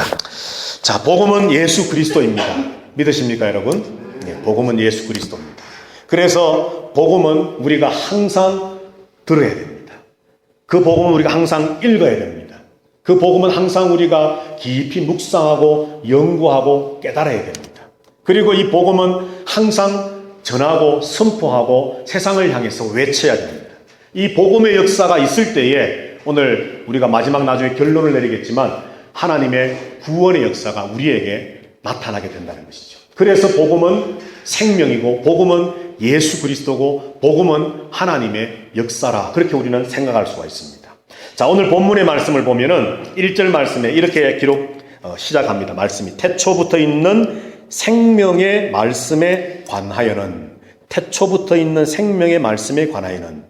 합니다. 자, 복음은 예수 그리스도입니다. 믿으십니까, 여러분? 네, 복음은 예수 그리스도입니다. 그래서 복음은 우리가 항상 들어야 됩니다. 그 복음은 우리가 항상 읽어야 됩니다. 그 복음은 항상 우리가 깊이 묵상하고 연구하고 깨달아야 됩니다. 그리고 이 복음은 항상 전하고 선포하고 세상을 향해서 외쳐야 됩니다. 이 복음의 역사가 있을 때에 오늘 우리가 마지막 나중에 결론을 내리겠지만 하나님의 구원의 역사가 우리에게 나타나게 된다는 것이죠. 그래서 복음은 생명이고 복음은 예수 그리스도고 복음은 하나님의 역사라, 그렇게 우리는 생각할 수가 있습니다. 자, 오늘 본문의 말씀을 보면은 1절 말씀에 이렇게 시작합니다. 말씀이 태초부터 있는 생명의 말씀에 관하여는, 태초부터 있는 생명의 말씀에 관하여는.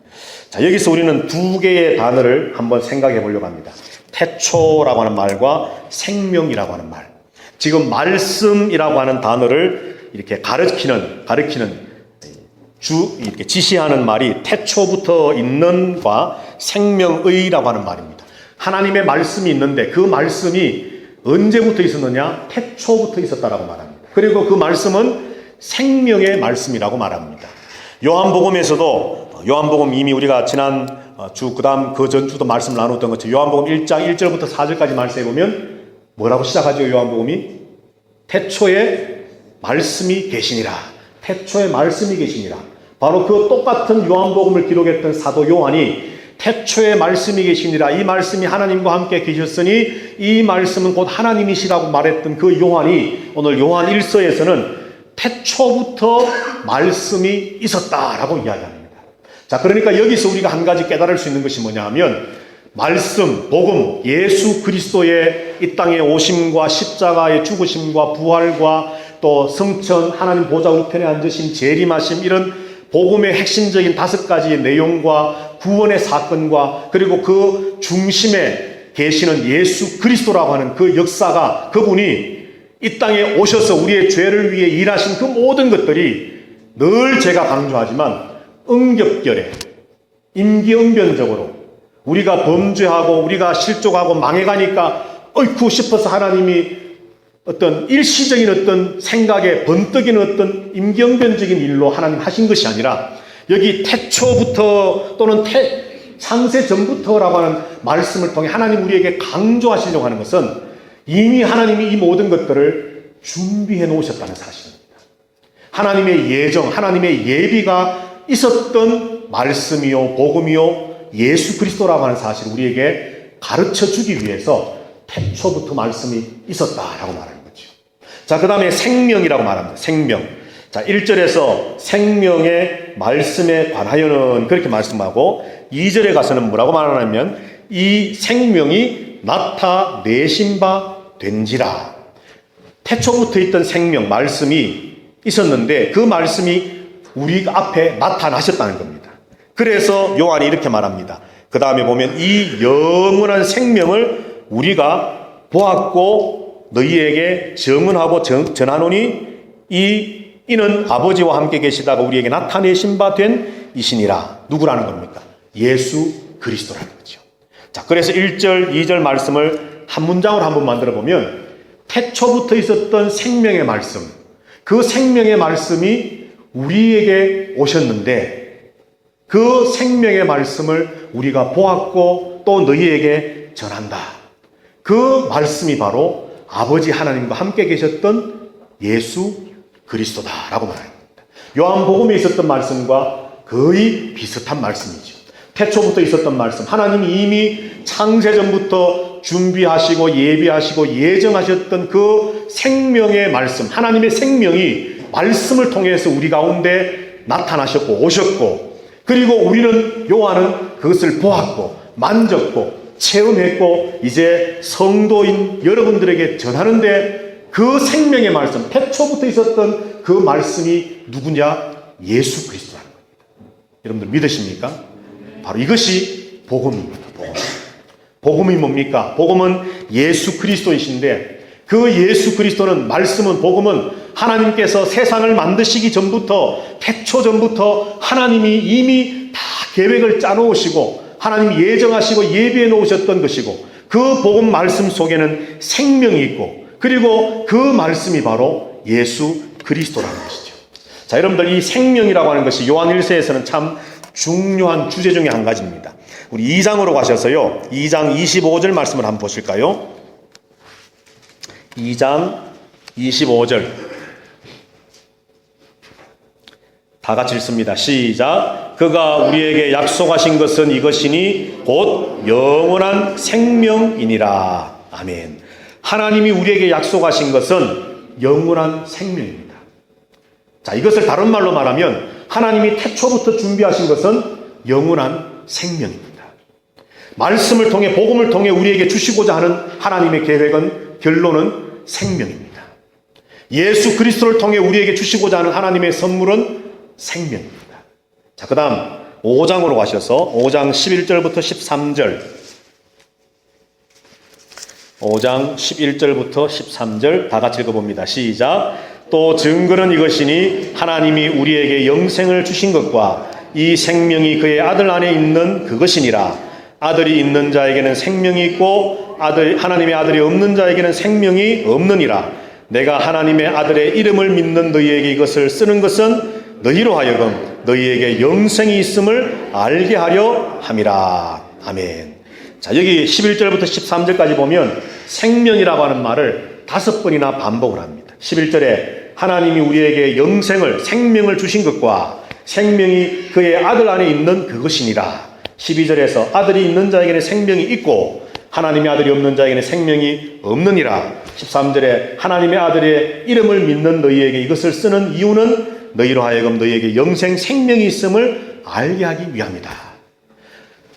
자, 여기서 우리는 두 개의 단어를 한번 생각해 보려고 합니다. 태초라고 하는 말과 생명이라고 하는 말. 지금 말씀이라고 하는 단어를 이렇게 가르치는 이렇게 지시하는 말이 태초부터 있는과 생명의라고 하는 말입니다. 하나님의 말씀이 있는데 그 말씀이 언제부터 있었느냐? 태초부터 있었다라고 말합니다. 그리고 그 말씀은 생명의 말씀이라고 말합니다. 요한복음에서도, 요한복음 이미 우리가 지난 주, 그 다음 그 전주도 말씀 나눴던 것처럼 요한복음 1장 1절부터 4절까지 말씀해 보면 뭐라고 시작하죠? 요한복음이 태초에 말씀이 계시니라. 태초에 말씀이 계시니라. 바로 그 똑같은 요한복음을 기록했던 사도 요한이 태초에 말씀이 계시니라, 이 말씀이 하나님과 함께 계셨으니 이 말씀은 곧 하나님이시라고 말했던 그 요한이 오늘 요한 1서에서는 태초부터 말씀이 있었다라고 이야기합니다. 자, 그러니까 여기서 우리가 한 가지 깨달을 수 있는 것이 뭐냐 하면 말씀, 복음, 예수 그리스도의 이 땅에 오심과 십자가의 죽으심과 부활과 또 성천, 하나님 보좌 우편에 앉으심, 재림하심, 이런 복음의 핵심적인 5가지의 내용과 구원의 사건과 그리고 그 중심에 계시는 예수 그리스도라고 하는 그 역사가, 그분이 이 땅에 오셔서 우리의 죄를 위해 일하신 그 모든 것들이 늘 제가 강조하지만 응겹결에 임기응변적으로 우리가 범죄하고 우리가 실족하고 망해가니까 어이쿠 싶어서 하나님이 어떤 일시적인 어떤 생각에 번뜩이는 어떤 임기응변적인 일로 하나님 하신 것이 아니라 여기 태초부터 또는 창세 전부터라고 하는 말씀을 통해 하나님 우리에게 강조하시려고 하는 것은 이미 하나님이 이 모든 것들을 준비해 놓으셨다는 사실입니다. 하나님의 예정, 하나님의 예비가 있었던 말씀이요, 복음이요, 예수 그리스도라고 하는 사실을 우리에게 가르쳐 주기 위해서 태초부터 말씀이 있었다라고 말하는 거죠. 자, 그 다음에 생명이라고 말합니다. 생명. 자, 1절에서 생명의 말씀에 관하여는 그렇게 말씀하고 2절에 가서는 뭐라고 말하냐면 이 생명이 나타내신 바 된지라. 태초부터 있던 생명, 말씀이 있었는데 그 말씀이 우리 앞에 나타나셨다는 겁니다. 그래서 요한이 이렇게 말합니다. 그 다음에 보면 이 영원한 생명을 우리가 보았고 너희에게 증언하고 전하노니 이는 아버지와 함께 계시다가 우리에게 나타내신 바 된 이시니라. 누구라는 겁니까? 예수 그리스도라는 거죠. 자, 그래서 1절, 2절 말씀을 한 문장으로 한번 만들어 보면 태초부터 있었던 생명의 말씀, 그 생명의 말씀이 우리에게 오셨는데 그 생명의 말씀을 우리가 보았고 또 너희에게 전한다. 그 말씀이 바로 아버지 하나님과 함께 계셨던 예수 그리스도다라고 말합니다. 요한복음에 있었던 말씀과 거의 비슷한 말씀이죠. 태초부터 있었던 말씀, 하나님이 이미 창세전부터 준비하시고 예비하시고 예정하셨던 그 생명의 말씀, 하나님의 생명이 말씀을 통해서 우리 가운데 나타나셨고 오셨고, 그리고 우리는, 요한은 그것을 보았고 만졌고 체험했고 이제 성도인 여러분들에게 전하는데 그 생명의 말씀, 태초부터 있었던 그 말씀이 누구냐? 예수 그리스도라는 겁니다. 여러분들 믿으십니까? 바로 이것이 복음입니다. 복음이 뭡니까? 복음은 예수 그리스도이신데 그 예수 그리스도는, 말씀은, 복음은 하나님께서 세상을 만드시기 전부터, 태초 전부터 하나님이 이미 다 계획을 짜놓으시고 하나님이 예정하시고 예비해 놓으셨던 것이고, 그 복음 말씀 속에는 생명이 있고, 그리고 그 말씀이 바로 예수 그리스도라는 것이죠. 자, 여러분들, 이 생명이라고 하는 것이 요한 1서에서는 참 중요한 주제 중에 한 가지입니다. 우리 2장으로 가셔서요, 2장 25절 말씀을 한번 보실까요? 2장 25절. 다 같이 읽습니다. 시작. 그가 우리에게 약속하신 것은 이것이니 곧 영원한 생명이니라. 아멘. 하나님이 우리에게 약속하신 것은 영원한 생명입니다. 자, 이것을 다른 말로 말하면 하나님이 태초부터 준비하신 것은 영원한 생명입니다. 말씀을 통해, 복음을 통해 우리에게 주시고자 하는 하나님의 계획은, 결론은 생명입니다. 예수 그리스도를 통해 우리에게 주시고자 하는 하나님의 선물은 생명입니다. 자, 그 다음 5장으로 가셔서 5장 11절부터 13절, 5장 11절부터 13절 다 같이 읽어봅니다. 시작. 또 증거는 이것이니 하나님이 우리에게 영생을 주신 것과 이 생명이 그의 아들 안에 있는 그것이니라. 아들이 있는 자에게는 생명이 있고 하나님의 아들이 없는 자에게는 생명이 없느니라. 내가 하나님의 아들의 이름을 믿는 너희에게 이것을 쓰는 것은 너희로 하여금 너희에게 영생이 있음을 알게 하려 함이라. 아멘. 자, 여기 11절부터 13절까지 보면 생명이라고 하는 말을 5번이나 반복을 합니다. 11절에 하나님이 우리에게 영생을, 생명을 주신 것과 생명이 그의 아들 안에 있는 그것이니라. 12절에서 아들이 있는 자에게는 생명이 있고 하나님의 아들이 없는 자에게는 생명이 없느니라. 13절에 하나님의 아들의 이름을 믿는 너희에게 이것을 쓰는 이유는 너희로 하여금 너희에게 영생, 생명이 있음을 알게 하기 위함이다.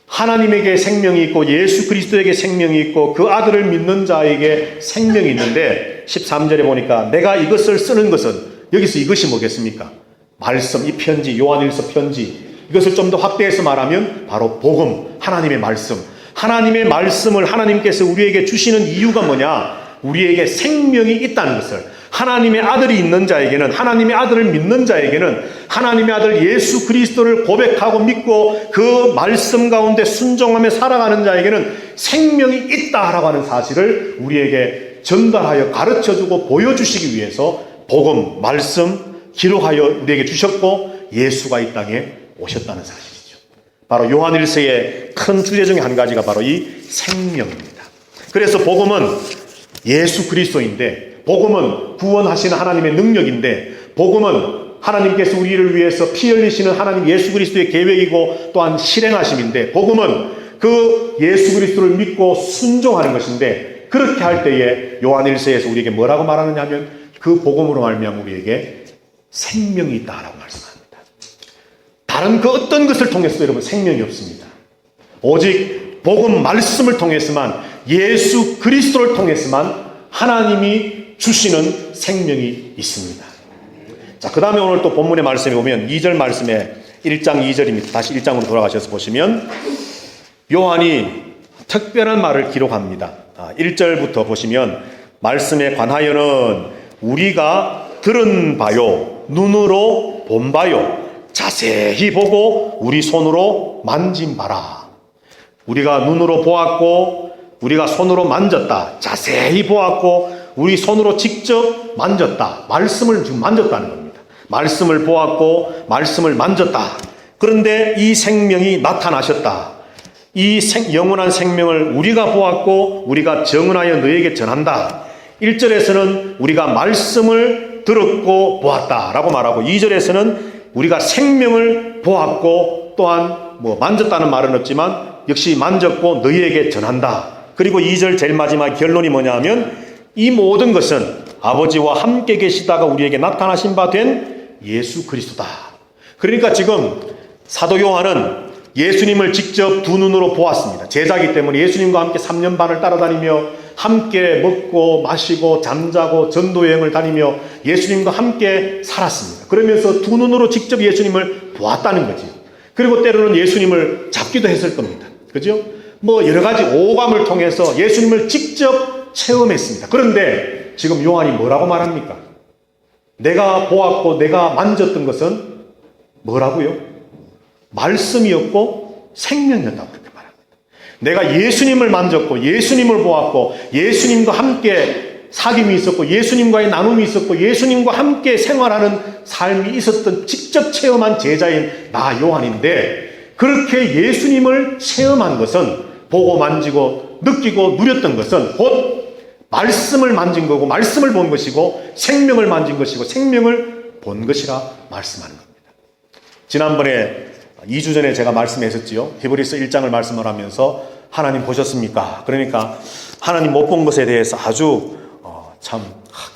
하나님에게 생명이 있고 예수 그리스도에게 생명이 있고 그 아들을 믿는 자에게 생명이 있는데 13절에 보니까 내가 이것을 쓰는 것은, 여기서 이것이 뭐겠습니까? 말씀, 이 편지, 요한일서 편지, 이것을 좀 더 확대해서 말하면 바로 복음, 하나님의 말씀. 하나님의 말씀을 하나님께서 우리에게 주시는 이유가 뭐냐? 우리에게 생명이 있다는 것을, 하나님의 아들이 있는 자에게는, 하나님의 아들을 믿는 자에게는 하나님의 아들 예수 그리스도를 고백하고 믿고 그 말씀 가운데 순종하며 살아가는 자에게는 생명이 있다라고 하는 사실을 우리에게 전달하여 가르쳐주고 보여주시기 위해서 복음, 말씀 기록하여 우리에게 주셨고 예수가 이 땅에 오셨다는 사실이죠. 바로 요한일서의 큰 주제 중에 한 가지가 바로 이 생명입니다. 그래서 복음은 예수 그리스도인데, 복음은 구원하시는 하나님의 능력인데, 복음은 하나님께서 우리를 위해서 피 흘리시는 하나님 예수 그리스도의 계획이고 또한 실행하심인데, 복음은 그 예수 그리스도를 믿고 순종하는 것인데, 그렇게 할 때에 요한일서에서 우리에게 뭐라고 말하느냐 하면 그 복음으로 말미암아 우리에게 생명이 있다라고 말씀합니다. 다른 그 어떤 것을 통해서도 여러분 생명이 없습니다. 오직 복음 말씀을 통해서만, 예수 그리스도를 통해서만 하나님이 주시는 생명이 있습니다. 자, 그 다음에 오늘 또 본문의 말씀에 보면 2절 말씀에 1장 2절입니다. 다시 1장으로 돌아가셔서 보시면 요한이 특별한 말을 기록합니다. 1절부터 보시면 말씀에 관하여는 우리가 들은 바요, 눈으로 본 바요, 자세히 보고 우리 손으로 만진 바라. 우리가 눈으로 보았고 우리가 손으로 만졌다. 자세히 보았고 우리 손으로 직접 만졌다. 말씀을 지금 만졌다는 겁니다. 말씀을 보았고 말씀을 만졌다. 그런데 이 생명이 나타나셨다. 이 영원한 생명을 우리가 보았고 우리가 증언하여 너에게 전한다. 1절에서는 우리가 말씀을 들었고 보았다라고 말하고 2절에서는 우리가 생명을 보았고 또한 만졌다는 말은 없지만 역시 만졌고 너희에게 전한다. 그리고 2절 제일 마지막 결론이 뭐냐 하면 이 모든 것은 아버지와 함께 계시다가 우리에게 나타나신 바 된 예수 그리스도다. 그러니까 지금 사도 요한은 예수님을 직접 두 눈으로 보았습니다. 제자이기 때문에 예수님과 함께 3년 반을 따라다니며 함께 먹고 마시고 잠자고 전도여행을 다니며 예수님과 함께 살았습니다. 그러면서 두 눈으로 직접 예수님을 보았다는 거죠. 그리고 때로는 예수님을 잡기도 했을 겁니다. 그죠? 여러 가지 오감을 통해서 예수님을 직접 체험했습니다. 그런데 지금 요한이 뭐라고 말합니까? 내가 보았고 내가 만졌던 것은 뭐라고요? 말씀이었고 생명이었다고 그렇게 말합니다. 내가 예수님을 만졌고 예수님을 보았고 예수님과 함께 사귐이 있었고 예수님과의 나눔이 있었고 예수님과 함께 생활하는 삶이 있었던 직접 체험한 제자인 나 요한인데, 그렇게 예수님을 체험한 것은, 보고 만지고 느끼고 누렸던 것은 곧 말씀을 만진 거고 말씀을 본 것이고 생명을 만진 것이고 생명을 본 것이라 말씀하는 겁니다. 지난번에 2주 전에 제가 말씀했었지요. 히브리서 1장을 말씀을 하면서 하나님 보셨습니까? 그러니까 하나님 못 본 것에 대해서 아주 참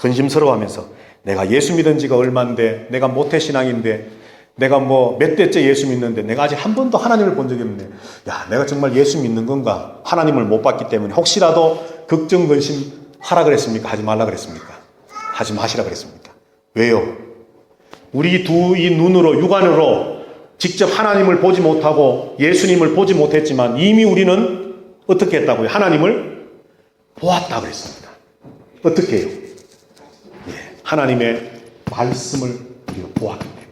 근심스러워하면서, 내가 예수 믿은 지가 얼마인데, 내가 모태신앙인데, 내가 뭐 몇 대째 예수 믿는데 내가 아직 한 번도 하나님을 본 적이 없네. 야, 내가 정말 예수 믿는 건가? 하나님을 못 봤기 때문에 혹시라도 걱정 근심 하라 그랬습니까? 하지 말라 그랬습니까? 하지 마시라 그랬습니까? 왜요? 우리 이 눈으로, 육안으로 직접 하나님을 보지 못하고 예수님을 보지 못했지만 이미 우리는 어떻게 했다고요? 하나님을 보았다 그랬습니다. 어떻게 해요? 하나님의 말씀을 우리가 보았기 때문에.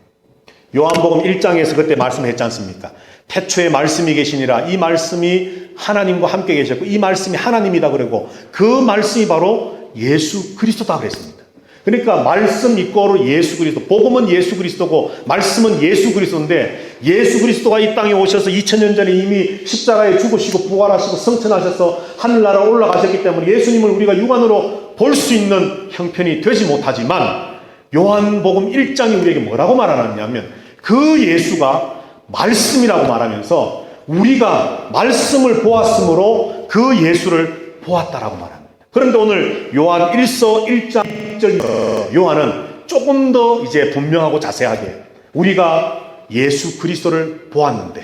요한복음 1장에서 그때 말씀했지 않습니까? 태초에 말씀이 계시니라. 이 말씀이 하나님과 함께 계셨고 이 말씀이 하나님이다 그러고 그 말씀이 바로 예수 그리스도다 그랬습니다. 그러니까 말씀 이꼬로 예수 그리스도, 복음은 예수 그리스도고 말씀은 예수 그리스도인데, 예수 그리스도가 이 땅에 오셔서 2000년 전에 이미 십자가에 죽으시고 부활하시고 성천하셔서 하늘나라 올라가셨기 때문에 예수님을 우리가 육안으로 볼 수 있는 형편이 되지 못하지만, 요한복음 1장이 우리에게 뭐라고 말하느냐면 그 예수가 말씀이라고 말하면서 우리가 말씀을 보았으므로 그 예수를 보았다라고 말합니다. 그런데 오늘 요한 1서 1장 1절 요한은 조금 더 이제 분명하고 자세하게 우리가 예수 그리스도를 보았는데,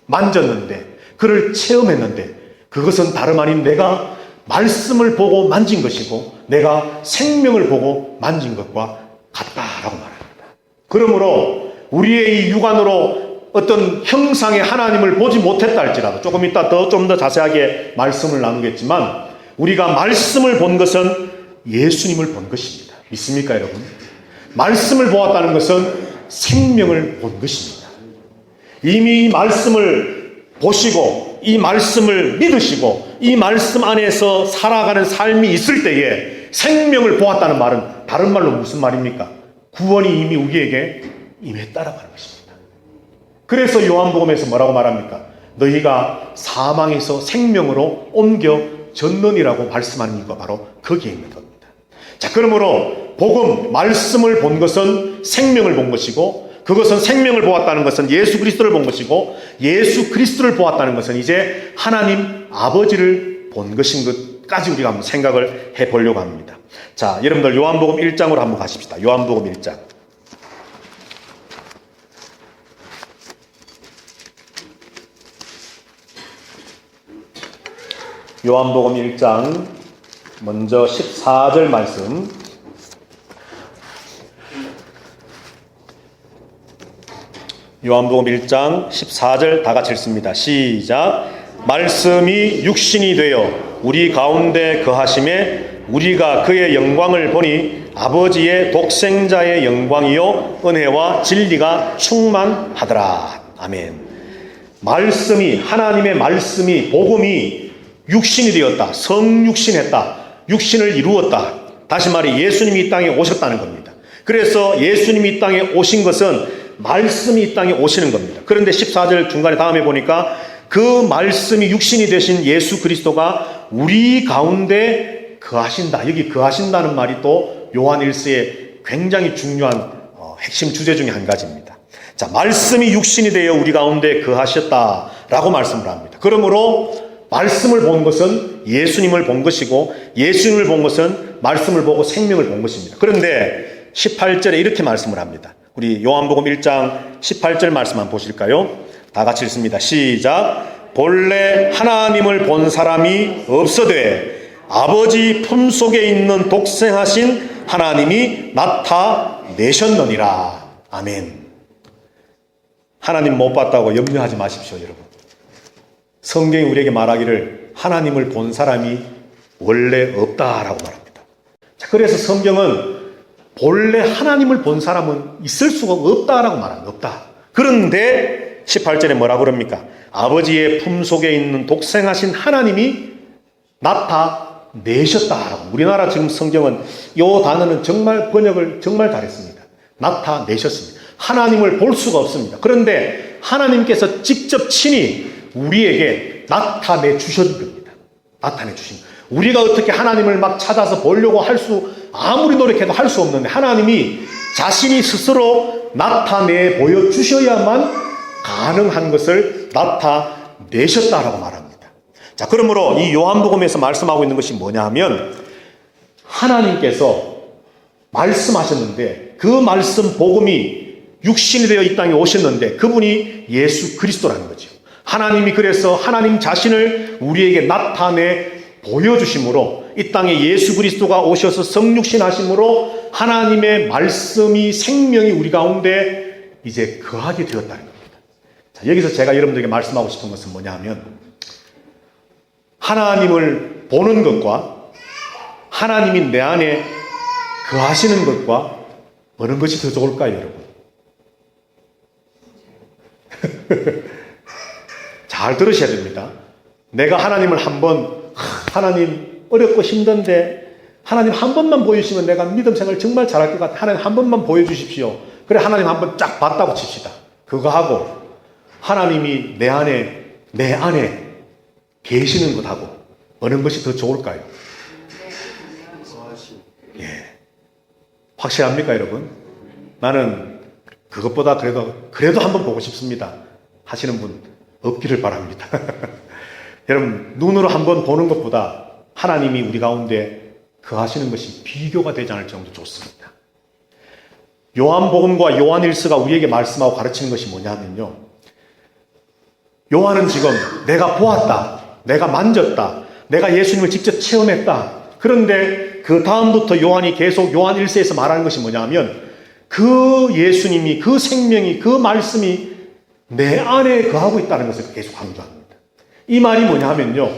만졌는데, 그를 체험했는데 그것은 다름 아닌 내가 말씀을 보고 만진 것이고 내가 생명을 보고 만진 것과 같다라고 말합니다. 그러므로 우리의 이 육안으로 어떤 형상의 하나님을 보지 못했다 할지라도, 조금 이따 좀 더 자세하게 말씀을 나누겠지만, 우리가 말씀을 본 것은 예수님을 본 것입니다. 믿습니까, 여러분? 말씀을 보았다는 것은 생명을 본 것입니다. 이미 이 말씀을 보시고 이 말씀을 믿으시고 이 말씀 안에서 살아가는 삶이 있을 때에 생명을 보았다는 말은 다른 말로 무슨 말입니까? 구원이 이미 우리에게 임했다라고 하는 것입니다. 그래서 요한복음에서 뭐라고 말합니까? 너희가 사망에서 생명으로 옮겨졌느니라고 말씀하는 이유가 바로 거기에 있는 겁니다. 자, 그러므로 복음, 말씀을 본 것은 생명을 본 것이고, 그것은 생명을 보았다는 것은 예수 그리스도를 본 것이고, 예수 그리스도를 보았다는 것은 이제 하나님 아버지를 본 것인 것까지 우리가 한번 생각을 해보려고 합니다. 자, 여러분들 요한복음 1장으로 한번 가십시다. 요한복음 1장. 요한복음 1장 먼저 14절 말씀. 요한복음 1장 14절 다 같이 읽습니다. 시작. 말씀이 육신이 되어 우리 가운데 거하심에 우리가 그의 영광을 보니 아버지의 독생자의 영광이요 은혜와 진리가 충만하더라. 아멘. 말씀이, 하나님의 말씀이, 복음이 육신이 되었다. 성육신했다. 육신을 이루었다. 다시 말해 예수님이 이 땅에 오셨다는 겁니다. 그래서 예수님이 이 땅에 오신 것은 말씀이 이 땅에 오시는 겁니다. 그런데 14절 중간에 다음에 보니까 그 말씀이 육신이 되신 예수 그리스도가 우리 가운데 거하신다. 여기 거하신다는 말이 또 요한 1서의 굉장히 중요한 핵심 주제 중에 한 가지입니다. 자, 말씀이 육신이 되어 우리 가운데 거하셨다라고 말씀을 합니다. 그러므로 말씀을 본 것은 예수님을 본 것이고 예수님을 본 것은 말씀을 보고 생명을 본 것입니다. 그런데 18절에 이렇게 말씀을 합니다. 우리 요한복음 1장 18절 말씀 한번 보실까요? 다 같이 읽습니다. 시작. 본래 하나님을 본 사람이 없어되 아버지 품속에 있는 독생하신 하나님이 나타내셨느니라. 아멘. 하나님 못 봤다고 염려하지 마십시오, 여러분. 성경이 우리에게 말하기를 하나님을 본 사람이 원래 없다라고 말합니다. 자, 그래서 성경은 본래 하나님을 본 사람은 있을 수가 없다라고 말합니다. 없다. 그런데 18절에 뭐라 그럽니까? 아버지의 품속에 있는 독생하신 하나님이 나타내셨다라고. 우리나라 지금 성경은 이 단어는 정말 번역을 정말 잘했습니다. 나타내셨습니다. 하나님을 볼 수가 없습니다. 그런데 하나님께서 직접 친히 우리에게 나타내 주셨던 겁니다. 나타내 주신 겁니다. 우리가 어떻게 하나님을 막 찾아서 보려고 아무리 노력해도 할 수 없는데 하나님이 자신이 스스로 나타내 보여주셔야만 가능한 것을 나타내셨다라고 말합니다. 자, 그러므로 이 요한복음에서 말씀하고 있는 것이 뭐냐 하면 하나님께서 말씀하셨는데 그 말씀 복음이 육신이 되어 이 땅에 오셨는데 그분이 예수 그리스도라는 거죠. 하나님이 그래서 하나님 자신을 우리에게 나타내 보여주심으로 이 땅에 예수 그리스도가 오셔서 성육신 하심으로 하나님의 말씀이 생명이 우리 가운데 이제 거하게 되었다는 겁니다. 자, 여기서 제가 여러분들에게 말씀하고 싶은 것은 뭐냐 하면 하나님을 보는 것과 하나님이 내 안에 거하시는 것과 어느 것이 더 좋을까요, 여러분? 잘 들으셔야 됩니다. 내가 하나님을 하나님 어렵고 힘든데 하나님 한 번만 보여주시면 내가 믿음 생활 정말 잘할 것 같아요. 하나님 한 번만 보여주십시오. 그래 하나님 한 번 쫙 봤다고 칩시다. 그거 하고 하나님이 내 안에 계시는 것하고 어느 것이 더 좋을까요? 예. 확실합니까, 여러분? 나는 그것보다 그래도 한번 보고 싶습니다. 하시는 분 없기를 바랍니다. 여러분, 눈으로 한번 보는 것보다 하나님이 우리 가운데 거하시는 것이 비교가 되지 않을 정도 좋습니다. 요한복음과 요한일서가 우리에게 말씀하고 가르치는 것이 뭐냐면요. 요한은 지금 내가 보았다, 내가 만졌다, 내가 예수님을 직접 체험했다. 그런데 그 다음부터 요한이 계속 요한일서에서 말하는 것이 뭐냐면 그 예수님이, 그 생명이, 그 말씀이 내 안에 거하고 있다는 것을 계속 강조합니다. 이 말이 뭐냐 하면요.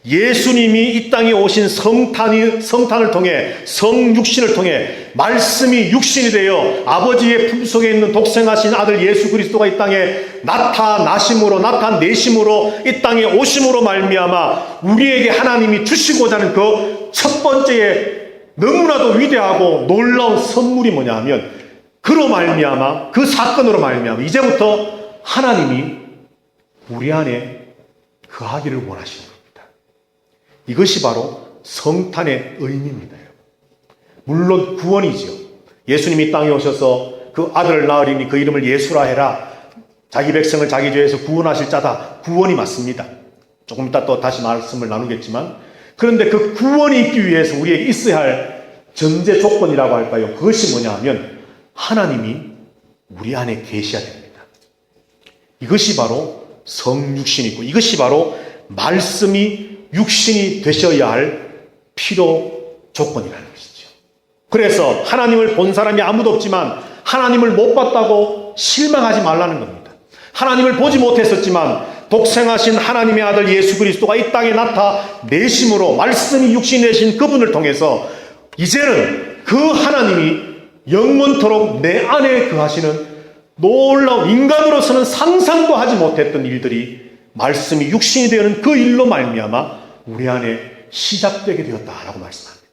예수님이 이 땅에 오신 성탄을 통해 성육신을 통해 말씀이 육신이 되어 아버지의 품속에 있는 독생하신 아들 예수 그리스도가 이 땅에 나타내심으로 이 땅에 오심으로 말미암아 우리에게 하나님이 주시고자 하는 그 첫 번째의 너무나도 위대하고 놀라운 선물이 뭐냐 하면 그로 말미암아 그 사건으로 말미암아 이제부터 하나님이 우리 안에 거하기를 원하시는 겁니다. 이것이 바로 성탄의 의미입니다. 물론 구원이죠. 예수님이 이 땅에 오셔서 그 아들을 낳으리니 그 이름을 예수라 해라. 자기 백성을 자기 죄에서 구원하실 자다. 구원이 맞습니다. 조금 이따 또 다시 말씀을 나누겠지만 그런데 그 구원이 있기 위해서 우리에게 있어야 할 전제 조건이라고 할까요? 그것이 뭐냐 하면 하나님이 우리 안에 계셔야 됩니다. 이것이 바로 성육신이고 이것이 바로 말씀이 육신이 되셔야 할 필요 조건이라는 것이죠. 그래서 하나님을 본 사람이 아무도 없지만 하나님을 못 봤다고 실망하지 말라는 겁니다. 하나님을 보지 못했었지만 독생하신 하나님의 아들 예수 그리스도가 이 땅에 나타내심으로 말씀이 육신이 되신 그분을 통해서 이제는 그 하나님이 영원토록 내 안에 거하시는 놀라운 인간으로서는 상상도 하지 못했던 일들이 말씀이 육신이 되는 그 일로 말미암아 우리 안에 시작되게 되었다라고 말씀합니다.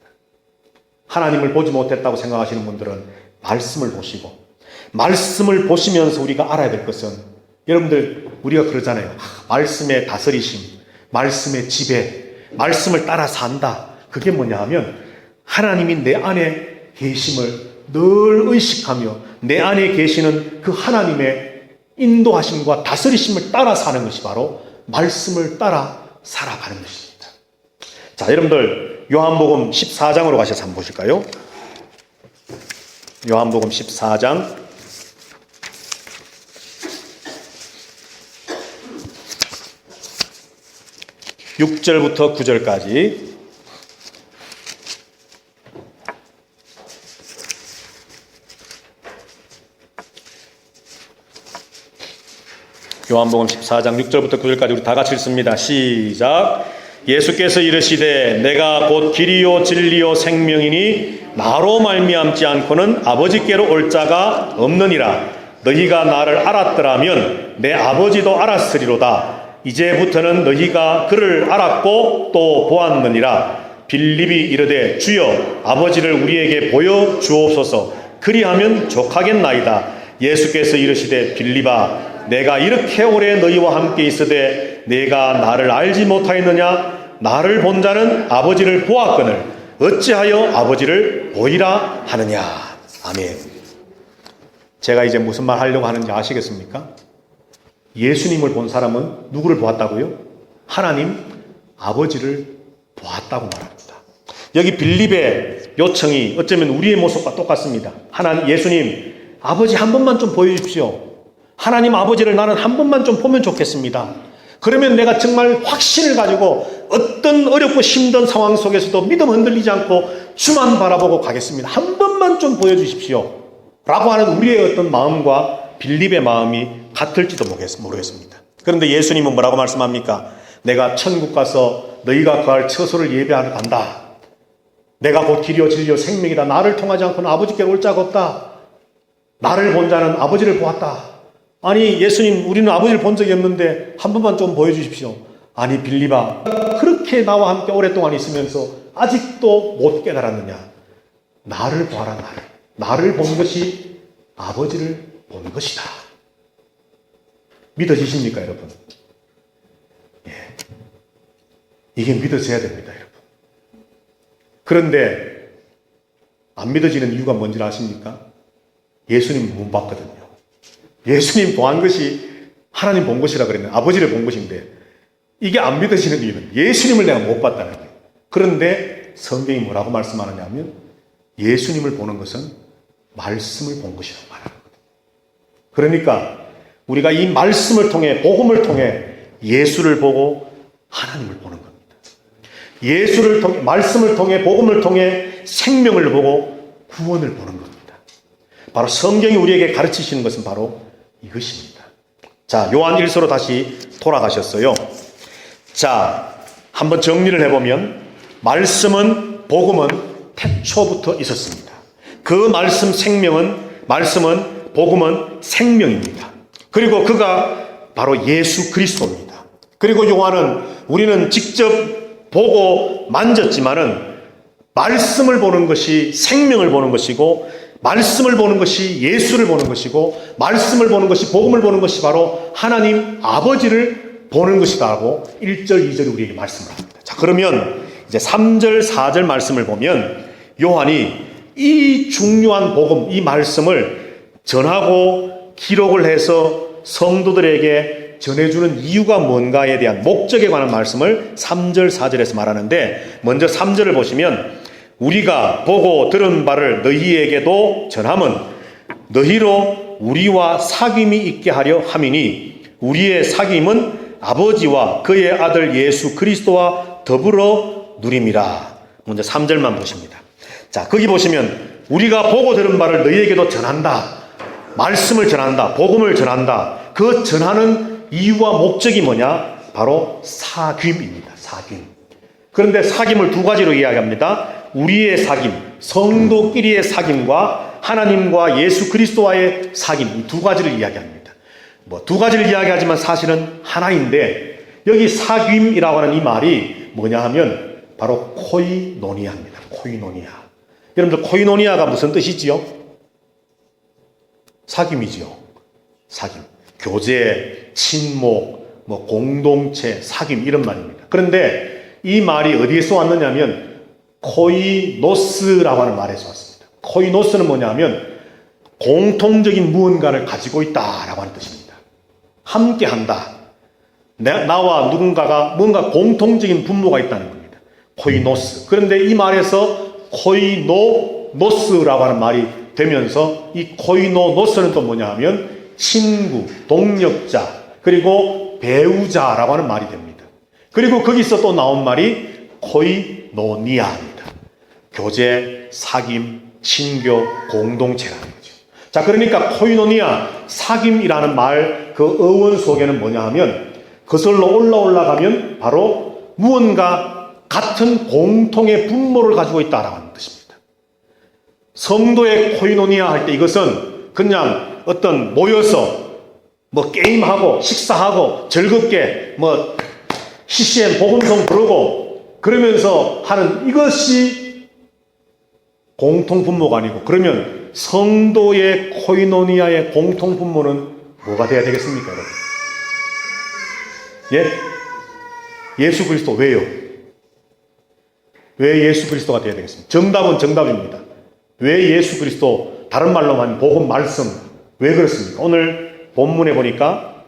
하나님을 보지 못했다고 생각하시는 분들은 말씀을 보시고 말씀을 보시면서 우리가 알아야 될 것은 여러분들 우리가 그러잖아요. 말씀의 다스리심, 말씀의 지배, 말씀을 따라 산다. 그게 뭐냐 하면 하나님이 내 안에 계심을 늘 의식하며 내 안에 계시는 그 하나님의 인도하심과 다스리심을 따라 사는 것이 바로 말씀을 따라 살아가는 것입니다. 자, 여러분들 요한복음 14장으로 가셔서 한번 보실까요? 요한복음 14장 6절부터 9절까지 요한복음 14장 6절부터 9절까지 우리 다 같이 읽습니다. 시작. 예수께서 이르시되 내가 곧 길이요 진리요 생명이니 나로 말미암지 않고는 아버지께로 올 자가 없느니라. 너희가 나를 알았더라면 내 아버지도 알았으리로다. 이제부터는 너희가 그를 알았고 또 보았느니라. 빌립이 이르되 주여 아버지를 우리에게 보여 주옵소서. 그리하면 족하겠나이다. 예수께서 이르시되 빌립아 내가 이렇게 오래 너희와 함께 있으되 내가 나를 알지 못하였느냐? 나를 본 자는 아버지를 보았거늘 어찌하여 아버지를 보이라 하느냐. 아멘. 제가 이제 무슨 말 하려고 하는지 아시겠습니까? 예수님을 본 사람은 누구를 보았다고요? 하나님 아버지를 보았다고 말합니다. 여기 빌립의 요청이 어쩌면 우리의 모습과 똑같습니다. 하나님, 예수님 아버지 한 번만 좀 보여주십시오. 하나님 아버지를 나는 한 번만 좀 보면 좋겠습니다. 그러면 내가 정말 확신을 가지고 어떤 어렵고 힘든 상황 속에서도 믿음 흔들리지 않고 주만 바라보고 가겠습니다. 한 번만 좀 보여주십시오. 라고 하는 우리의 어떤 마음과 빌립의 마음이 같을지도 모르겠습니다. 그런데 예수님은 뭐라고 말씀합니까? 내가 천국 가서 너희가 거할 처소를 예배하러 간다. 내가 곧 길이요 진리요 생명이다. 나를 통하지 않고는 아버지께로 올 자가 없다. 나를 본 자는 아버지를 보았다. 아니 예수님 우리는 아버지를 본 적이 없는데 한 번만 좀 보여주십시오. 아니 빌립아 그렇게 나와 함께 오랫동안 있으면서 아직도 못 깨달았느냐. 나를 보아라. 나를 본 것이 아버지를 본 것이다. 믿어지십니까 여러분? 예. 이게 믿어져야 됩니다 여러분. 그런데 안 믿어지는 이유가 뭔지 아십니까? 예수님 못 봤거든요. 예수님 보한 것이 하나님 본 것이라 그랬는데 아버지를 본 것인데 이게 안 믿어지는 이유는 예수님을 내가 못 봤다는 거예요. 그런데 성경이 뭐라고 말씀하느냐 하면 예수님을 보는 것은 말씀을 본 것이라고 말하거든요. 그러니까 우리가 이 말씀을 통해 복음을 통해 예수를 보고 하나님을 보는 겁니다. 예수를 통해 말씀을 통해 복음을 통해 생명을 보고 구원을 보는 겁니다. 바로 성경이 우리에게 가르치시는 것은 바로 이것입니다. 자, 요한 1서로 다시 돌아가셨어요. 자, 한번 정리를 해보면 말씀은 복음은 태초부터 있었습니다. 그 말씀은 복음은 생명입니다. 그리고 그가 바로 예수 그리스도입니다. 그리고 요한은 우리는 직접 보고 만졌지만은 말씀을 보는 것이 생명을 보는 것이고 말씀을 보는 것이 예수를 보는 것이고 말씀을 보는 것이 복음을 보는 것이 바로 하나님 아버지를 보는 것이다라고 1절 2절 우리에게 말씀을 합니다. 자, 그러면 이제 3절 4절 말씀을 보면 요한이 이 중요한 복음, 이 말씀을 전하고 기록을 해서 성도들에게 전해주는 이유가 뭔가에 대한 목적에 관한 말씀을 3절 4절에서 말하는데 먼저 3절을 보시면 우리가 보고 들은 바를 너희에게도 전함은 너희로 우리와 사귐이 있게 하려 함이니 우리의 사귐은 아버지와 그의 아들 예수 그리스도와 더불어 누림이라. 먼저 3절만 보십니다. 자, 거기 보시면 우리가 보고 들은 바를 너희에게도 전한다. 말씀을 전한다. 복음을 전한다. 그 전하는 이유와 목적이 뭐냐? 바로 사귐입니다. 사귐. 그런데 사귐을 두 가지로 이야기합니다. 우리의 사귐, 성도끼리의 사귐과 하나님과 예수 그리스도와의 사귐, 이 두 가지를 이야기합니다. 두 가지를 이야기하지만 사실은 하나인데 여기 사귐이라고 하는 이 말이 뭐냐 하면 바로 코이노니아입니다. 코이노니아. 여러분들 코이노니아가 무슨 뜻이지요? 사귐이지요. 사귐. 교제, 친목, 공동체, 사귐 이런 말입니다. 그런데 이 말이 어디에서 왔느냐면 코이노스라고 하는 말에서 왔습니다. 코이노스는 뭐냐면 공통적인 무언가를 가지고 있다라고 하는 뜻입니다. 함께한다. 나와 누군가가 뭔가 공통적인 분모가 있다는 겁니다. 코이노스. 그런데 이 말에서 코이노노스라고 하는 말이 되면서 이 코이노노스는 또 뭐냐 하면 친구, 동력자, 그리고 배우자라고 하는 말이 됩니다. 그리고 거기서 또 나온 말이 코이노니아입니다. 교제, 사귐, 친교, 공동체라는 거죠. 자, 그러니까 코이노니아, 사귐이라는 말 그 어원 속에는 뭐냐 하면 거슬러 올라가면 바로 무언가 같은 공통의 분모를 가지고 있다라는 뜻입니다. 성도의 코이노니아 할 때 이것은 그냥 어떤 모여서 뭐 게임하고 식사하고 즐겁게 뭐 CCM 복음송 부르고 그러면서 하는 이것이 공통분모가 아니고, 그러면 성도의 코이노니아의 공통분모는 뭐가 돼야 되겠습니까, 여러분? 예? 예수 그리스도. 왜요? 왜 예수 그리스도가 돼야 되겠습니까? 정답은 정답입니다. 왜 예수 그리스도, 다른 말로 하면 복음 말씀, 왜 그렇습니까? 오늘 본문에 보니까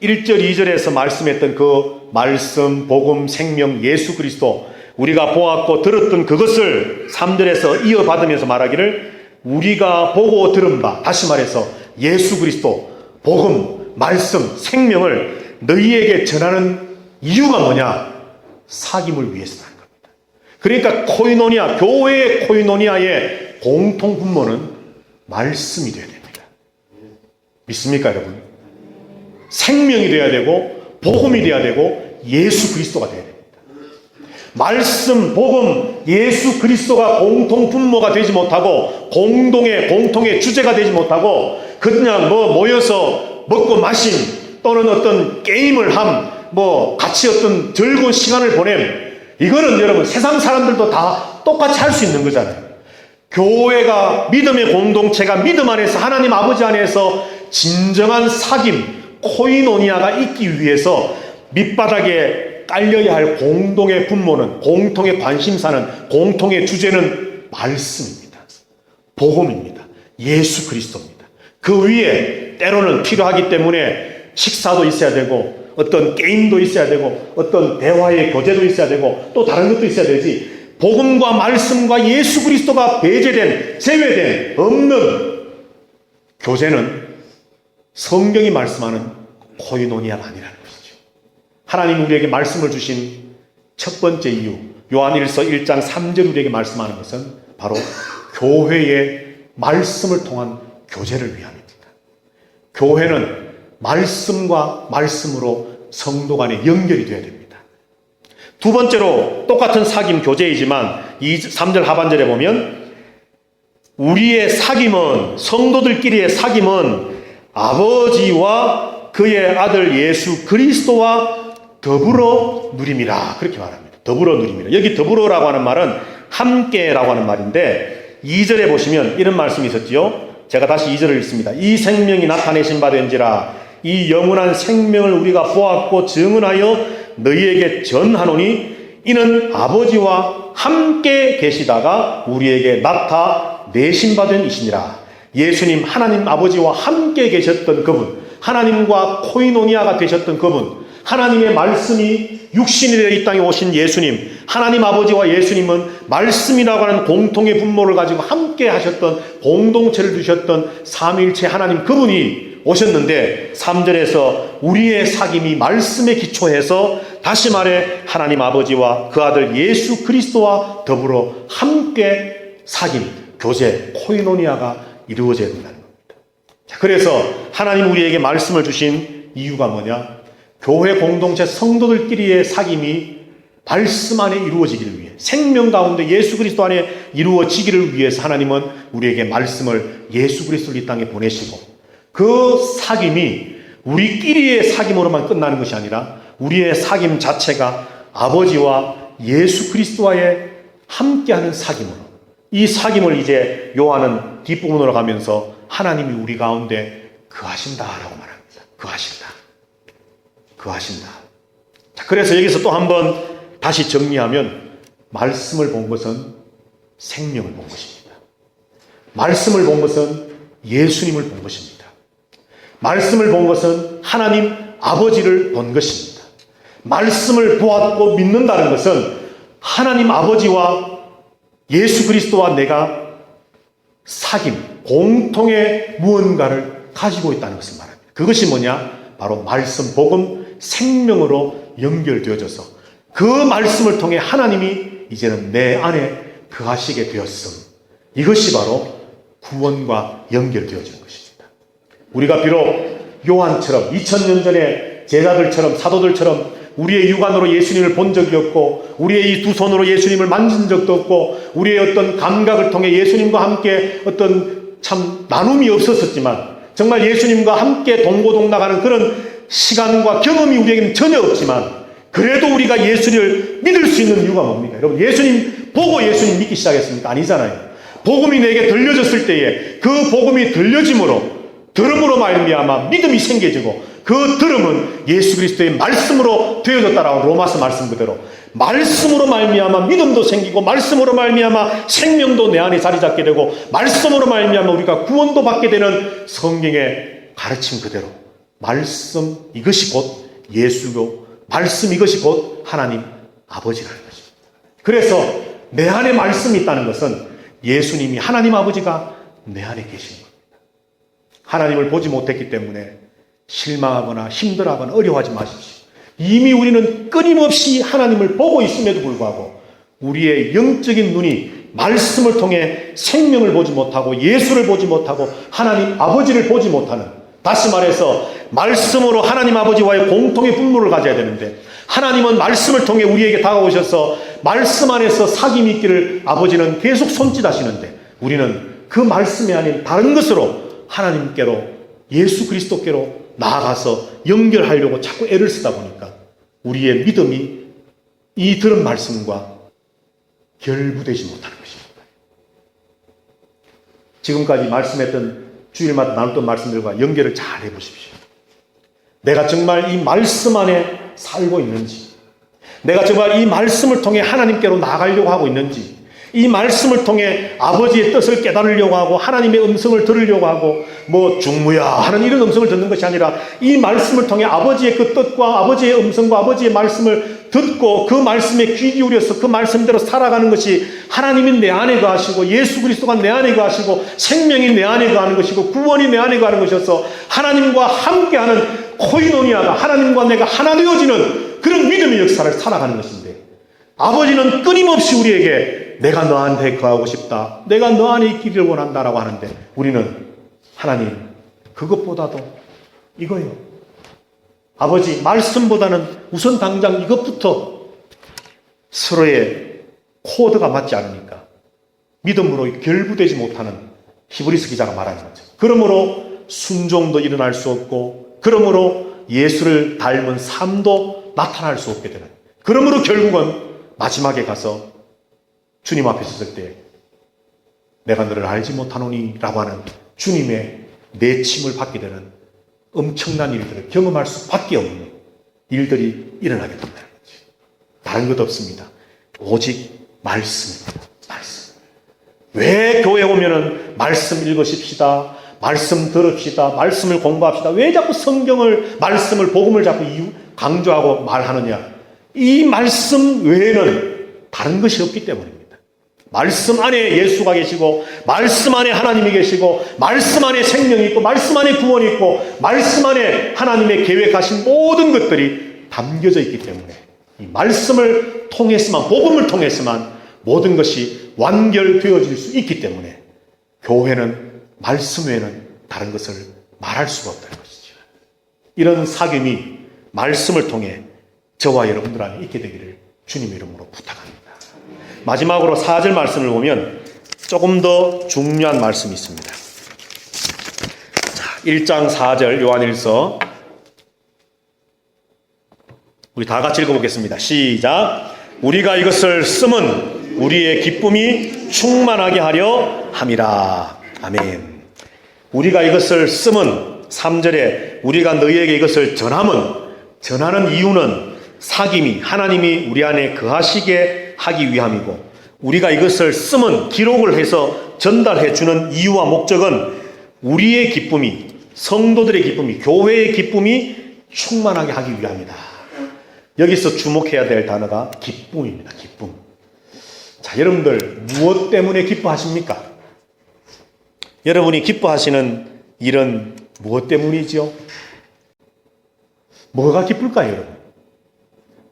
1절 2절에서 말씀했던 그 말씀, 복음, 생명, 예수 그리스도, 우리가 보았고 들었던 그것을 3절에서 이어받으면서 말하기를 우리가 보고 들은 바, 다시 말해서 예수 그리스도, 복음, 말씀, 생명을 너희에게 전하는 이유가 뭐냐? 사귐을 위해서라는 겁니다. 그러니까 코이노니아, 교회의 코이노니아의 공통분모는 말씀이 되어야 됩니다. 믿습니까, 여러분? 생명이 되어야 되고 복음이 되어야 되고 예수 그리스도가 되어야 됩니다. 말씀, 복음, 예수 그리스도가 공통분모가 되지 못하고 공통의 주제가 되지 못하고 그냥 뭐 모여서 먹고 마심 또는 어떤 게임을 같이 어떤 즐거운 시간을 보냄, 이거는 여러분 세상 사람들도 다 똑같이 할 수 있는 거잖아요. 교회가, 믿음의 공동체가 믿음 안에서, 하나님 아버지 안에서 진정한 사귐, 코이노니아가 있기 위해서 밑바닥에 깔려야 할 공동의 분모는, 공통의 관심사는, 공통의 주제는 말씀입니다. 복음입니다. 예수 그리스도입니다. 그 위에 때로는 필요하기 때문에 식사도 있어야 되고 어떤 게임도 있어야 되고 어떤 대화의 교제도 있어야 되고 또 다른 것도 있어야 되지, 복음과 말씀과 예수 그리스도가 배제된, 제외된, 없는 교제는 성경이 말씀하는 코이노니아가 아니라는 것이죠. 하나님 우리에게 말씀을 주신 첫 번째 이유, 요한일서 1장 3절 우리에게 말씀하는 것은 바로 교회의 말씀을 통한 교제를 위함입니다. 교회는 말씀과 말씀으로 성도 간에 연결이 되어야 됩니다. 두 번째로 똑같은 사귐 교제이지만 3절 하반절에 보면 우리의 사귐은, 성도들끼리의 사귐은 아버지와 그의 아들 예수 그리스도와 더불어 누림이라, 그렇게 말합니다. 더불어 누림이라. 여기 더불어라고 하는 말은 함께라고 하는 말인데 2절에 보시면 이런 말씀이 있었지요. 제가 다시 2절을 읽습니다. 이 생명이 나타내신 바 된지라, 이 영원한 생명을 우리가 보았고 증언하여 너희에게 전하노니 이는 아버지와 함께 계시다가 우리에게 나타내신 바 된 이시니라. 예수님, 하나님 아버지와 함께 계셨던 그분, 하나님과 코이노니아가 되셨던 그분, 하나님의 말씀이 육신이 되어 이 땅에 오신 예수님, 하나님 아버지와 예수님은 말씀이라고 하는 공통의 분모를 가지고 함께 하셨던, 공동체를 두셨던 삼위일체 하나님, 그분이 오셨는데 3절에서 우리의 사귐이 말씀에 기초해서, 다시 말해 하나님 아버지와 그 아들 예수 그리스도와 더불어 함께 사귐, 교제, 코이노니아가 이루어져야 된다는 겁니다. 자, 그래서 하나님 우리에게 말씀을 주신 이유가 뭐냐? 교회 공동체 성도들끼리의 사귐이 말씀 안에 이루어지기를 위해, 생명 가운데 예수 그리스도 안에 이루어지기를 위해서 하나님은 우리에게 말씀을, 예수 그리스도를 이 땅에 보내시고, 그 사귐이 우리끼리의 사귐으로만 끝나는 것이 아니라 우리의 사귐 자체가 아버지와 예수 그리스도와의 함께하는 사귐으로, 이 사귐을 이제 요한은 뒷부분으로 가면서 하나님이 우리 가운데 거하신다라고 말합니다. 거하신다. 자, 그래서 여기서 또 한번 다시 정리하면, 말씀을 본 것은 생명을 본 것입니다. 말씀을 본 것은 예수님을 본 것입니다. 말씀을 본 것은 하나님 아버지를 본 것입니다. 말씀을 보았고 믿는다는 것은 하나님 아버지와 예수 그리스도와 내가 사귐, 공통의 무언가를 가지고 있다는 것을 말합니다. 그것이 뭐냐? 바로 말씀, 복음, 생명으로 연결되어져서 그 말씀을 통해 하나님이 이제는 내 안에 거하시게 되었음. 이것이 바로 구원과 연결되어지는 것입니다. 우리가 비록 요한처럼 2000년 전에 제자들처럼, 사도들처럼 우리의 육안으로 예수님을 본 적이 없고, 우리의 이 두 손으로 예수님을 만진 적도 없고, 우리의 어떤 감각을 통해 예수님과 함께 어떤 참 나눔이 없었지만, 정말 예수님과 함께 동고동락하는 그런 시간과 경험이 우리에게는 전혀 없지만 그래도 우리가 예수를 믿을 수 있는 이유가 뭡니까? 여러분, 예수님 보고 예수님 믿기 시작했습니까? 아니잖아요. 복음이 내게 들려졌을 때에 그 복음이 들음으로 말미암아 믿음이 생겨지고 그 들음은 예수 그리스도의 말씀으로 되어졌다라고 로마서 말씀 그대로 말씀으로 말미암아 믿음도 생기고 말씀으로 말미암아 생명도 내 안에 자리 잡게 되고 말씀으로 말미암아 우리가 구원도 받게 되는 성경의 가르침 그대로 말씀 이것이 곧 예수고 말씀 이것이 곧 하나님 아버지라는 것입니다. 그래서 내 안에 말씀이 있다는 것은 예수님이 하나님 아버지가 내 안에 계신 겁니다. 하나님을 보지 못했기 때문에 실망하거나 힘들어하거나 어려워하지 마십시오. 이미 우리는 끊임없이 하나님을 보고 있음에도 불구하고 우리의 영적인 눈이 말씀을 통해 생명을 보지 못하고 예수를 보지 못하고 하나님 아버지를 보지 못하는, 다시 말해서 말씀으로 하나님 아버지와의 공통의 분모를 가져야 되는데 하나님은 말씀을 통해 우리에게 다가오셔서 말씀 안에서 사귐이 있기를 아버지는 계속 손짓하시는데 우리는 그 말씀이 아닌 다른 것으로 하나님께로 예수 그리스도께로 나아가서 연결하려고 자꾸 애를 쓰다 보니까 우리의 믿음이 이 들은 말씀과 결부되지 못하는 것입니다. 지금까지 말씀했던 주일마다 나눴던 말씀들과 연결을 잘 해보십시오. 내가 정말 이 말씀 안에 살고 있는지, 내가 정말 이 말씀을 통해 하나님께로 나가려고 하고 있는지, 이 말씀을 통해 아버지의 뜻을 깨달으려고 하고 하나님의 음성을 들으려고 하고 뭐 중무야 하는 이런 음성을 듣는 것이 아니라 이 말씀을 통해 아버지의 그 뜻과 아버지의 음성과 아버지의 말씀을 듣고 그 말씀에 귀 기울여서 그 말씀대로 살아가는 것이 하나님이 내 안에 거하시고 예수 그리스도가 내 안에 거하시고 생명이 내 안에 거하는 것이고 구원이 내 안에 거하는 것이어서 하나님과 함께하는 코이노니아가 하나님과 내가 하나 되어지는 그런 믿음의 역사를 살아가는 것인데 아버지는 끊임없이 우리에게 내가 너한테 거하고 싶다, 내가 너 안에 있기를 원한다라고 하는데 우리는 하나님 그것보다도 이거요, 아버지 말씀보다는 우선 당장 이것부터 서로의 코드가 맞지 않으니까 믿음으로 결부되지 못하는 히브리서 기자가 말하는 거죠. 그러므로 순종도 일어날 수 없고 그러므로 예수를 닮은 삶도 나타날 수 없게 되는, 그러므로 결국은 마지막에 가서 주님 앞에 섰을 때 내가 너를 알지 못하노니 라고 하는 주님의 내침을 받게 되는 엄청난 일들을 경험할 수밖에 없는 일들이 일어나게 된다는 거죠. 다른 것 없습니다. 오직 말씀입니다. 말씀. 왜 교회 오면은 말씀 읽으십시다, 말씀 들읍시다, 말씀을 공부합시다, 왜 자꾸 성경을, 말씀을, 복음을 자꾸 강조하고 말하느냐? 이 말씀 외에는 다른 것이 없기 때문입니다. 말씀 안에 예수가 계시고 말씀 안에 하나님이 계시고 말씀 안에 생명이 있고 말씀 안에 구원이 있고 말씀 안에 하나님의 계획하신 모든 것들이 담겨져 있기 때문에 이 말씀을 통해서만, 복음을 통해서만 모든 것이 완결되어질 수 있기 때문에 교회는 말씀 외에는 다른 것을 말할 수가 없다는 것이죠. 이런 사귐이 말씀을 통해 저와 여러분들 안에 있게 되기를 주님의 이름으로 부탁합니다. 마지막으로 4절 말씀을 보면 조금 더 중요한 말씀이 있습니다. 자, 1장 4절 요한일서 우리 다 같이 읽어보겠습니다. 시작. 우리가 이것을 쓰면 우리의 기쁨이 충만하게 하려 함이라. 아멘. 우리가 이것을 쓰면 3절에 우리가 너희에게 이것을 전하는 이유는 사귐이 하나님이 우리 안에 거하시게 하기 위함이고 우리가 이것을 쓰면 기록을 해서 전달해 주는 이유와 목적은 우리의 기쁨이, 성도들의 기쁨이, 교회의 기쁨이 충만하게 하기 위함이다. 여기서 주목해야 될 단어가 기쁨입니다. 기쁨. 자, 여러분들 무엇 때문에 기뻐하십니까? 여러분이 기뻐하시는 일은 무엇 때문이죠? 뭐가 기쁠까요, 여러분?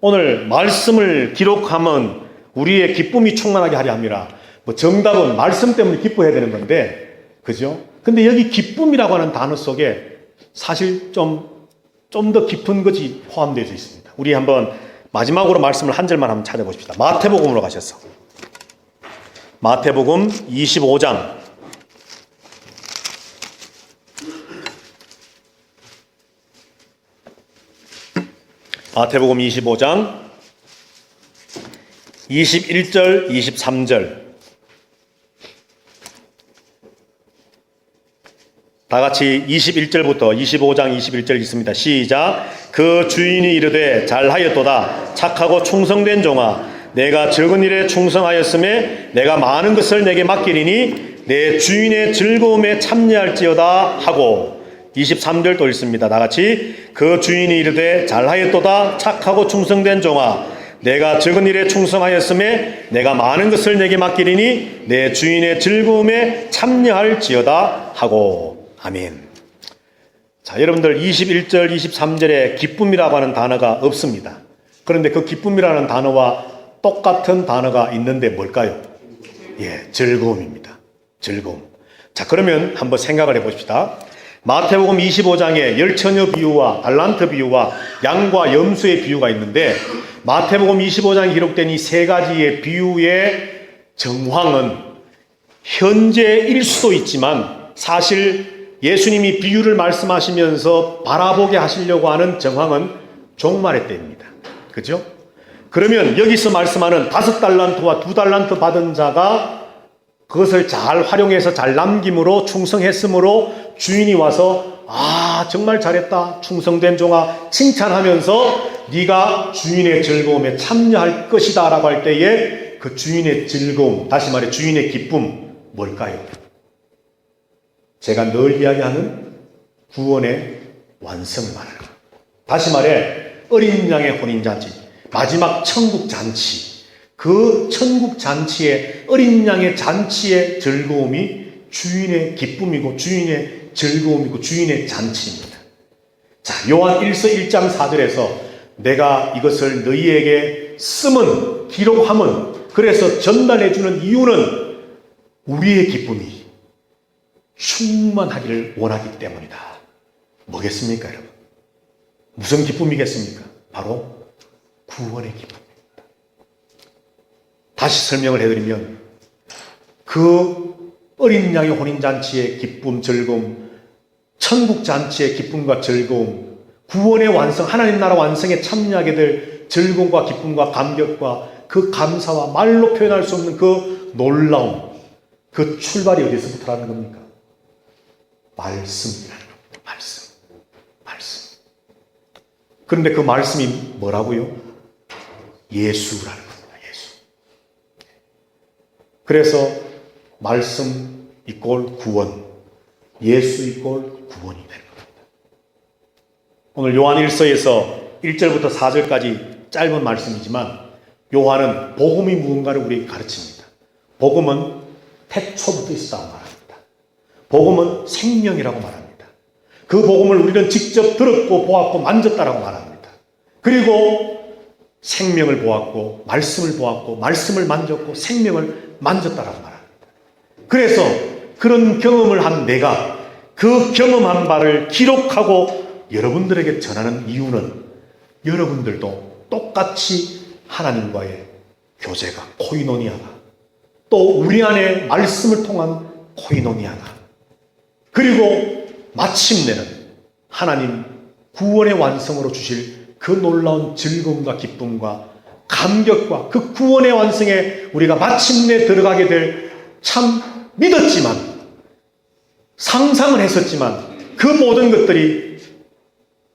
오늘 말씀을 기록하면 우리의 기쁨이 충만하게 하려 함이라. 뭐 정답은 말씀 때문에 기뻐해야 되는 건데, 그죠? 근데 여기 기쁨이라고 하는 단어 속에 사실 좀 더 깊은 것이 포함되어 있습니다. 우리 한번 마지막으로 말씀을 한 절만 한번 찾아보십시다. 마태복음으로 가셨어. 마태복음 25장 마태복음 25장 21절 23절 다 같이 21절부터 25장 21절 있습니다. 시작. 그 주인이 이르되 잘하였도다 착하고 충성된 종아 내가 적은 일에 충성하였음에 내가 많은 것을 내게 맡기리니 내 주인의 즐거움에 참여할지어다 하고 23절 또 읽습니다. 다 같이 그 주인이 이르되 잘하였도다 착하고 충성된 종아 내가 적은 일에 충성하였음에 내가 많은 것을 내게 맡기리니 내 주인의 즐거움에 참여할지어다 하고 아멘. 자, 여러분들 21절 23절에 기쁨이라고 하는 단어가 없습니다. 그런데 그 기쁨이라는 단어와 똑같은 단어가 있는데 뭘까요? 예, 즐거움입니다. 즐거움. 자, 그러면 한번 생각을 해봅시다. 마태복음 25장에 열처녀 비유와 달란트 비유와 양과 염소의 비유가 있는데 마태복음 25장에 기록된 이 세 가지의 비유의 정황은 현재일 수도 있지만 사실 예수님이 비유를 말씀하시면서 바라보게 하시려고 하는 정황은 종말의 때입니다. 그죠? 그러면 여기서 말씀하는 5달란트와 2달란트 받은 자가 그것을 잘 활용해서 잘 남김으로 충성했으므로 주인이 와서 정말 잘했다 충성된 종아 칭찬하면서 네가 주인의 즐거움에 참여할 것이다 라고 할 때에 그 주인의 즐거움, 다시 말해 주인의 기쁨 뭘까요? 제가 늘 이야기하는 구원의 완성을 말하는 겁니다. 다시 말해 어린 양의 혼인잔치, 마지막 천국잔치, 그 천국잔치의 어린 양의 잔치의 즐거움이 주인의 기쁨이고 주인의 즐거움이고 주인의 잔치입니다. 자, 요한 1서 1장 4절에서 내가 이것을 너희에게 쓰면 기록함은 그래서 전달해 주는 이유는 우리의 기쁨이 충만하기를 원하기 때문이다. 뭐겠습니까, 여러분? 무슨 기쁨이겠습니까? 바로 구원의 기쁨입니다. 다시 설명을 해드리면 그 어린 양의 혼인잔치의 기쁨, 즐거움, 천국잔치의 기쁨과 즐거움, 구원의 완성, 하나님 나라 완성에 참여하게 될 즐거움과 기쁨과 감격과 그 감사와 말로 표현할 수 없는 그 놀라움, 그 출발이 어디서부터라는 겁니까? 말씀이라는 겁니다. 말씀. 그런데 그 말씀이 뭐라고요? 예수라는 겁니다. 예수. 그래서 말씀 이꼴 구원, 예수 이꼴 구원이 되는 겁니다. 오늘 요한 1서에서 1절부터 4절까지 짧은 말씀이지만 요한은 복음이 무언가를 우리에게 가르칩니다. 복음은 태초부터 있었다고 말합니다. 복음은 생명이라고 말합니다. 그 복음을 우리는 직접 들었고 보았고 만졌다라고 말합니다. 그리고 생명을 보았고 말씀을 보았고 말씀을 만졌고 생명을 만졌다라고 말합니다. 그래서 그런 경험을 한 내가 그 경험한 바를 기록하고 여러분들에게 전하는 이유는 여러분들도 똑같이 하나님과의 교제가 코이노니아가 또 우리 안에 말씀을 통한 코이노니아가 그리고 마침내는 하나님 구원의 완성으로 주실 그 놀라운 즐거움과 기쁨과 감격과 그 구원의 완성에 우리가 마침내 들어가게 될 참 믿었지만 상상을 했었지만 그 모든 것들이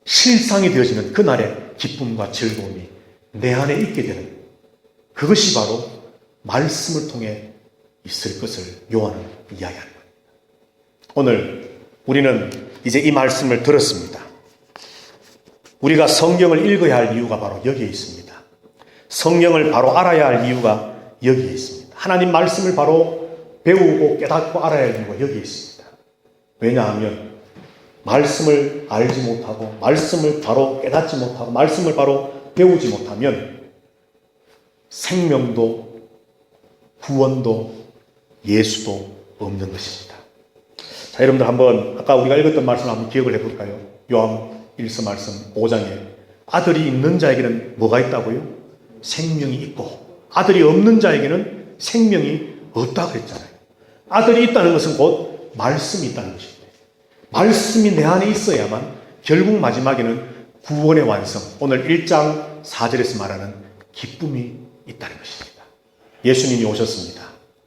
실상이 되어지는 그날의 기쁨과 즐거움이 내 안에 있게 되는 그것이 바로 말씀을 통해 있을 것을 요한은 이야기하는 겁니다. 오늘 우리는 이제 이 말씀을 들었습니다. 우리가 성경을 읽어야 할 이유가 바로 여기에 있습니다. 성경을 바로 알아야 할 이유가 여기에 있습니다. 하나님 말씀을 바로 배우고 깨닫고 알아야 할 이유가 여기에 있습니다. 왜냐하면 말씀을 알지 못하고 말씀을 바로 깨닫지 못하고 말씀을 바로 배우지 못하면 생명도 구원도 예수도 없는 것입니다. 자, 여러분들 한번 아까 우리가 읽었던 말씀을 한번 기억을 해볼까요? 요한 1서 말씀 5장에 아들이 있는 자에게는 뭐가 있다고요? 생명이 있고 아들이 없는 자에게는 생명이 없다고 그랬잖아요. 아들이 있다는 것은 곧 말씀이 있다는 것입니다. 말씀이 내 안에 있어야만 결국 마지막에는 구원의 완성, 오늘 1장 4절에서 말하는 기쁨이 있다는 것입니다. 예수님이 오셨습니다.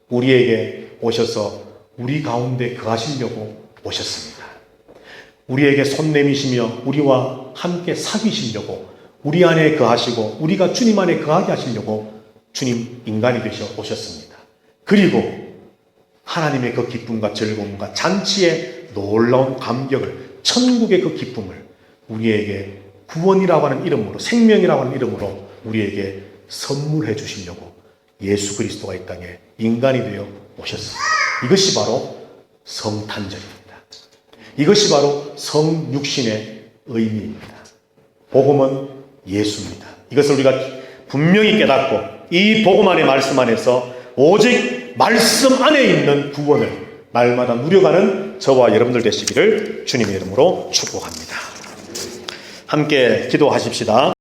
우리에게 오셔서 우리 가운데 거하시려고 오셨습니다. 우리에게 손 내미시며 우리와 함께 사귀시려고, 우리 안에 거하시고 우리가 주님 안에 거하게 하시려고 주님 인간이 되셔 오셨습니다. 그리고 하나님의 그 기쁨과 즐거움과 잔치의 놀라운 감격을, 천국의 그 기쁨을 우리에게 구원이라고 하는 이름으로, 생명이라고 하는 이름으로 우리에게 선물해 주시려고 예수 그리스도가 이 땅에 인간이 되어 오셨습니다. 이것이 바로 성탄절입니다. 이것이 바로 성육신의 의미입니다. 복음은 예수입니다. 이것을 우리가 분명히 깨닫고 이 복음 안의 말씀 안에서 오직 말씀 안에 있는 구원을 날마다 누려가는 저와 여러분들 되시기를 주님의 이름으로 축복합니다. 함께 기도하십시다.